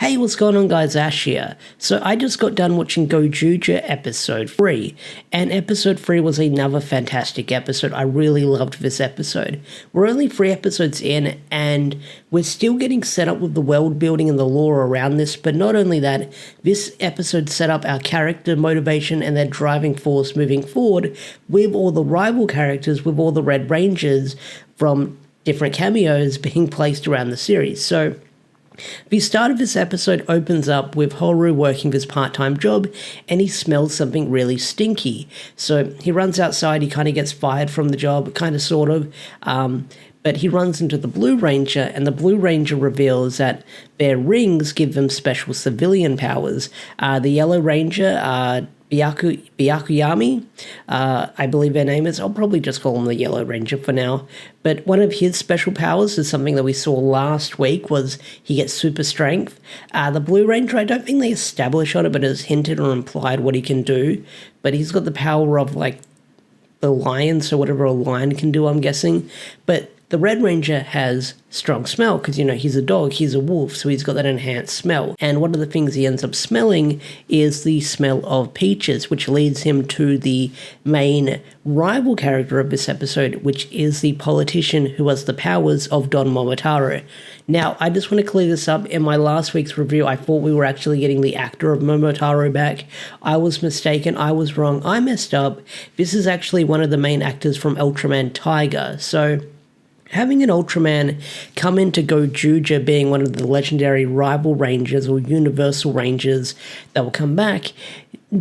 Hey, what's going on guys, Ash here. So I just got done watching Gozyuger episode 3, and episode 3 was another fantastic episode. I really loved this episode. We're only 3 episodes in, and we're still getting set up with the world building and the lore around this, but not only that, this episode set up our character motivation and their driving force moving forward with all the rival characters, with all the Red Rangers from different cameos being placed around the series. So the start of this episode opens up with Haru working his part-time job, and he smells something really stinky. So he runs outside, he kind of gets fired from the job, kind of, sort of, but he runs into the Blue Ranger, and the Blue Ranger reveals that their rings give them special civilian powers. The Yellow Ranger, Byakuyami, I believe their name is. I'll probably just call him the Yellow Ranger for now. But one of his special powers is something that we saw last week, was he gets super strength. The Blue Ranger, I don't think they establish on it, but it's hinted or implied what he can do. But he's got the power of, like, the lion, so whatever a lion can do, I'm guessing. But the Red Ranger has strong smell because, you know, he's a dog, he's a wolf, so he's got that enhanced smell. And one of the things he ends up smelling is the smell of peaches, which leads him to the main rival character of this episode, which is the politician who has the powers of Don Momotaro. Now, I just want to clear this up. In my last week's review, I thought we were actually getting the actor of Momotaro back. I was mistaken. I was wrong. I messed up. This is actually one of the main actors from Ultraman Tiger. So having an Ultraman come into Gozyuger, being one of the legendary rival rangers or universal rangers that will come back,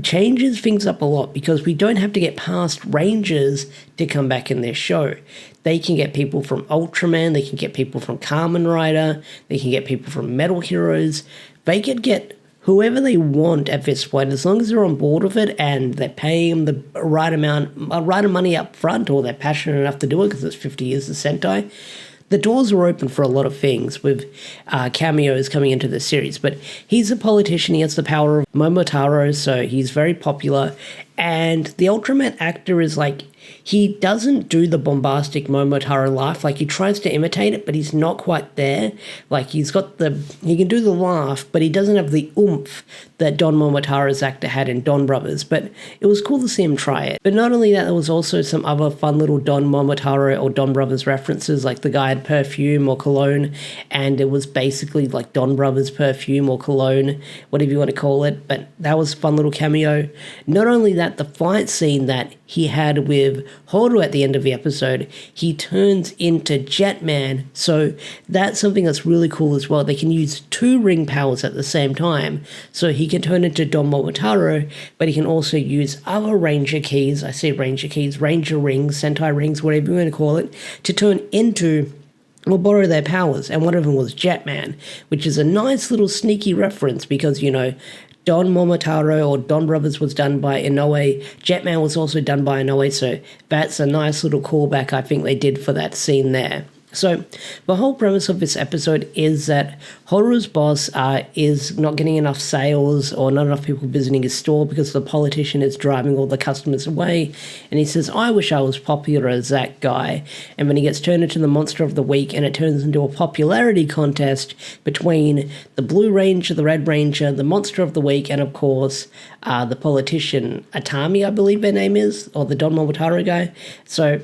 changes things up a lot, because we don't have to get past rangers to come back in their show. They can get people from Ultraman, they can get people from Kamen Rider, they can get people from Metal Heroes. They could get whoever they want at this point, as long as they're on board with it and they're paying the right amount of money up front, or they're passionate enough to do it because it's 50 years of Sentai. The doors are open for a lot of things with cameos coming into the series. But he's a politician, he has the power of Momotaro, so he's very popular. And the Ultraman actor is like, he doesn't do the bombastic Momotaro laugh. Like, he tries to imitate it, but he's not quite there. Like, he can do the laugh, but he doesn't have the oomph that Don Momotaro's actor had in Don Brothers. But it was cool to see him try it. But not only that, there was also some other fun little Don Momotaro or Don Brothers references, like the guy had perfume or cologne, and it was basically like Don Brothers perfume or cologne, whatever you want to call it. But that was a fun little cameo. Not only that, the fight scene that he had with Haru at the end of the episode, he turns into Jetman, so that's something that's really cool as well. They can use 2 ring powers at the same time, so he can turn into Don Momotaro, but he can also use other Ranger keys, I say Ranger keys, Ranger rings, Sentai rings, whatever you want to call it, to turn into or borrow their powers, and one of them was Jetman, which is a nice little sneaky reference because, you know, Don Momotaro or Don Brothers was done by Inoue. Jetman was also done by Inoue, so that's a nice little callback I think they did for that scene there. So the whole premise of this episode is that Haru's boss is not getting enough sales or not enough people visiting his store because the politician is driving all the customers away, and he says, I wish I was popular as that guy. And then he gets turned into the monster of the week, and it turns into a popularity contest between the Blue Ranger, the Red Ranger, the monster of the week, and of course the politician Atami, I believe their name is, or the Don Momotaro guy. So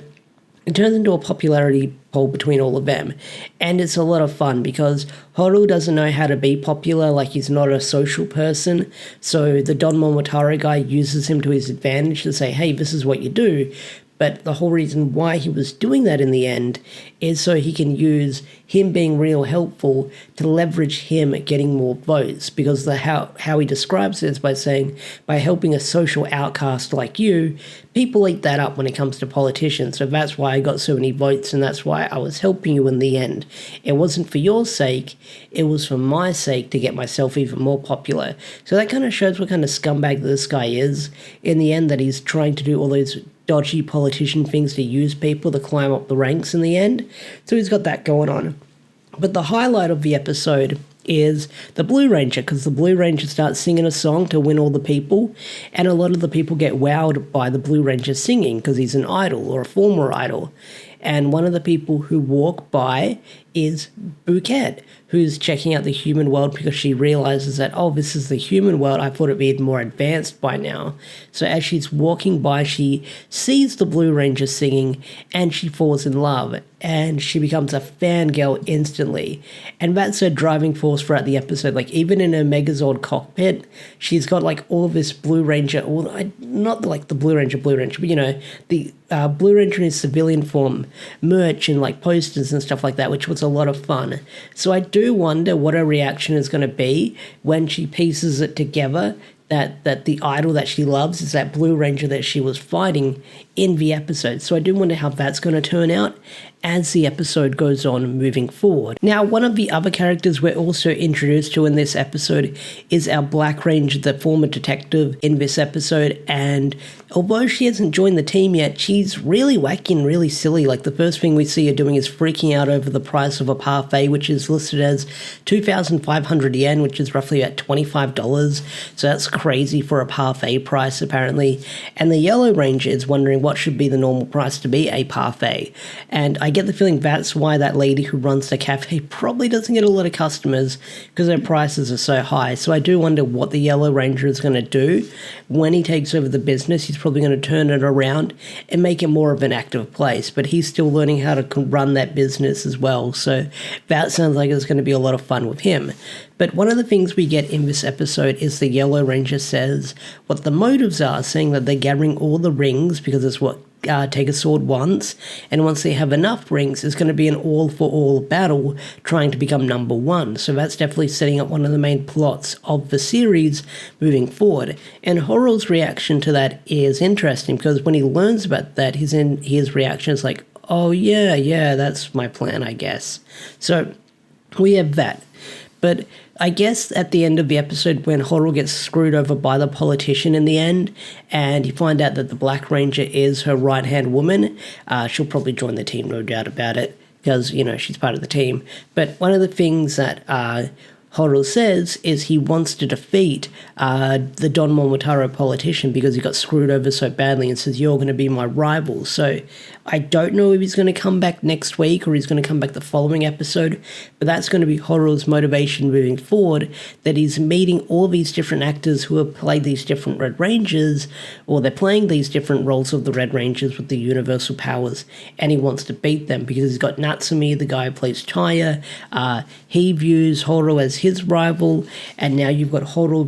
it turns into a popularity poll between all of them, and it's a lot of fun because Haru doesn't know how to be popular, like he's not a social person, so the Don Momotaro guy uses him to his advantage to say, hey, this is what you do. But the whole reason why he was doing that in the end is so he can use him being real helpful to leverage him getting more votes, because how he describes it is by saying, by helping a social outcast like you, people eat that up when it comes to politicians. So that's why I got so many votes, and that's why I was helping you in the end. It wasn't for your sake, it was for my sake to get myself even more popular. So that kind of shows what kind of scumbag this guy is in the end, that he's trying to do all those dodgy politician things to use people to climb up the ranks in the end. So he's got that going on. But the highlight of the episode is the Blue Ranger, because the Blue Ranger starts singing a song to win all the people, and a lot of the people get wowed by the Blue Ranger singing because he's an idol or a former idol. and one of the people who walk by is Bouquet, who's checking out the human world because she realizes that, oh, this is the human world. I thought it'd be more advanced by now. So as she's walking by, she sees the Blue Ranger singing and she falls in love and she becomes a fangirl instantly. And that's her driving force throughout the episode. Like, even in her Megazord cockpit, she's got like all this Blue Ranger, not like the Blue Ranger, but you know, the Blue Ranger in his civilian form merch and like posters and stuff like that, which was a lot of fun. So I do wonder what her reaction is going to be when she pieces it together that the idol that she loves is that Blue Ranger that she was fighting in the episode. So I do wonder how that's going to turn out as the episode goes on moving forward. Now, one of the other characters we're also introduced to in this episode is our Black Ranger, the former detective in this episode, and although she hasn't joined the team yet, she's really wacky and really silly. Like, the first thing we see her doing is freaking out over the price of a parfait, which is listed as 2,500 yen, which is roughly about $25. So that's crazy for a parfait price, apparently. And the Yellow Ranger is wondering what should be the normal price to be a parfait. And I get the feeling that's why that lady who runs the cafe probably doesn't get a lot of customers, because their prices are so high. So I do wonder what the Yellow Ranger is going to do when he takes over the business. He's probably going to turn it around and make it more of an active place, but he's still learning how to run that business as well. So that sounds like it's going to be a lot of fun with him. But one of the things we get in this episode is the Yellow Ranger says what the motives are, saying that they're gathering all the rings because it's what Take a Sword wants, and once they have enough rings, it's going to be an all-for-all battle trying to become number one. So that's definitely setting up one of the main plots of the series moving forward. And Horo's reaction to that is interesting, because when he learns about that, his reaction is like, oh yeah, that's my plan, I guess. So we have that. But I guess at the end of the episode, when Horo gets screwed over by the politician in the end, and you find out that the Black Ranger is her right-hand woman, she'll probably join the team, no doubt about it, because, you know, she's part of the team. But one of the things that Horo says is he wants to defeat the Don Momotaro politician because he got screwed over so badly, and says, you're going to be my rival. So I don't know if he's going to come back next week or he's going to come back the following episode, but that's going to be Horo's motivation moving forward, that he's meeting all these different actors who have played these different Red Rangers, or they're playing these different roles of the Red Rangers with the universal powers, and he wants to beat them because he's got Natsumi, the guy who plays Chaya. He views Horo as his rival, and now you've got Horo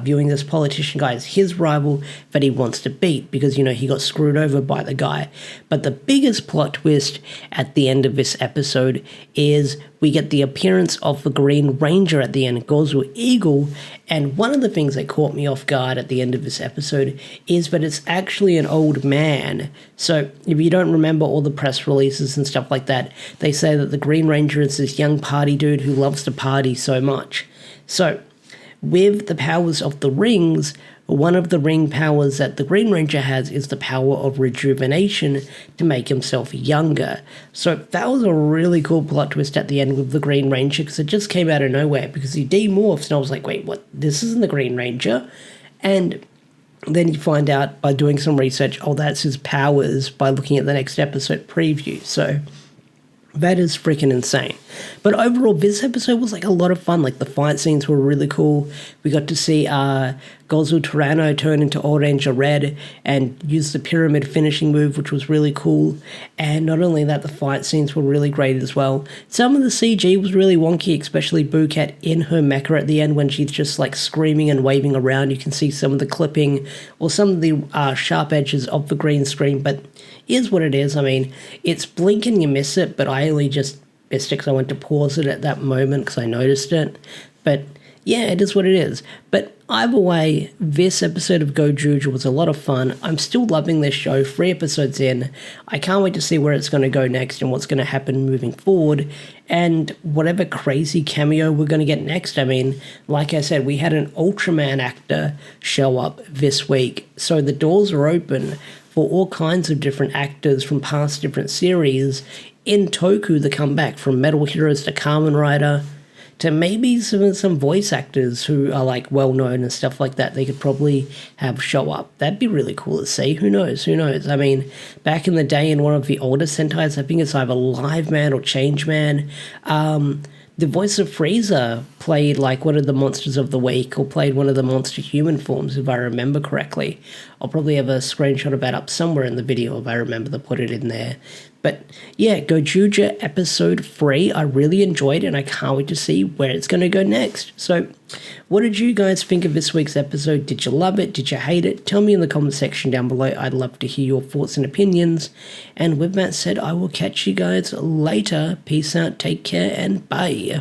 viewing this politician guy as his rival that he wants to beat because, you know, he got screwed over by the guy. But the biggest plot twist at the end of this episode is we get the appearance of the Green Ranger at the end, Gozyuger, and one of the things that caught me off guard at the end of this episode is that it's actually an old man. So if you don't remember all the press releases and stuff like that, they say that the Green Ranger is this young party dude who loves to party so much. So with the powers of the rings, one of the ring powers that the Green Ranger has is the power of rejuvenation to make himself younger. So that was a really cool plot twist at the end with the Green Ranger, because it just came out of nowhere, because he demorphs and I was like, wait, what? This isn't the Green Ranger? And then you find out by doing some research, oh, that's his powers, by looking at the next episode preview. So that is freaking insane. But overall, this episode was like a lot of fun. Like, the fight scenes were really cool. We got to see Gozu Tyranno turn into Old Ranger Red and use the pyramid finishing move, which was really cool. And not only that, the fight scenes were really great as well. Some of the CG was really wonky, especially Bouquet in her mecha at the end when she's just like screaming and waving around. You can see some of the clipping or some of the sharp edges of the green screen, but is what it is. I mean, it's blink and you miss it, but I only just missed it because I went to pause it at that moment because I noticed it. But yeah, it is what it is. But either way, this episode of Gozyuger was a lot of fun. I'm still loving this show, 3 episodes in. I can't wait to see where it's going to go next and what's going to happen moving forward, and whatever crazy cameo we're going to get next. I mean, like I said, we had an Ultraman actor show up this week, so the doors are open for all kinds of different actors from past different series in Toku to come back, from Metal Heroes to Kamen Rider to maybe some voice actors who are like well known and stuff like that. They could probably have show up. That'd be really cool to see. Who knows? Who knows? I mean, back in the day in one of the older Sentais, I think it's either Live Man or Change Man. The voice of Frieza played like one of the monsters of the week, or played one of the monster human forms, if I remember correctly. I'll probably have a screenshot of that up somewhere in the video if I remember to put it in there. But yeah, Gozyuger episode 3, I really enjoyed it and I can't wait to see where it's going to go next. So what did you guys think of this week's episode? Did you love it? Did you hate it? Tell me in the comment section down below. I'd love to hear your thoughts and opinions. And with that said, I will catch you guys later. Peace out, take care, and bye.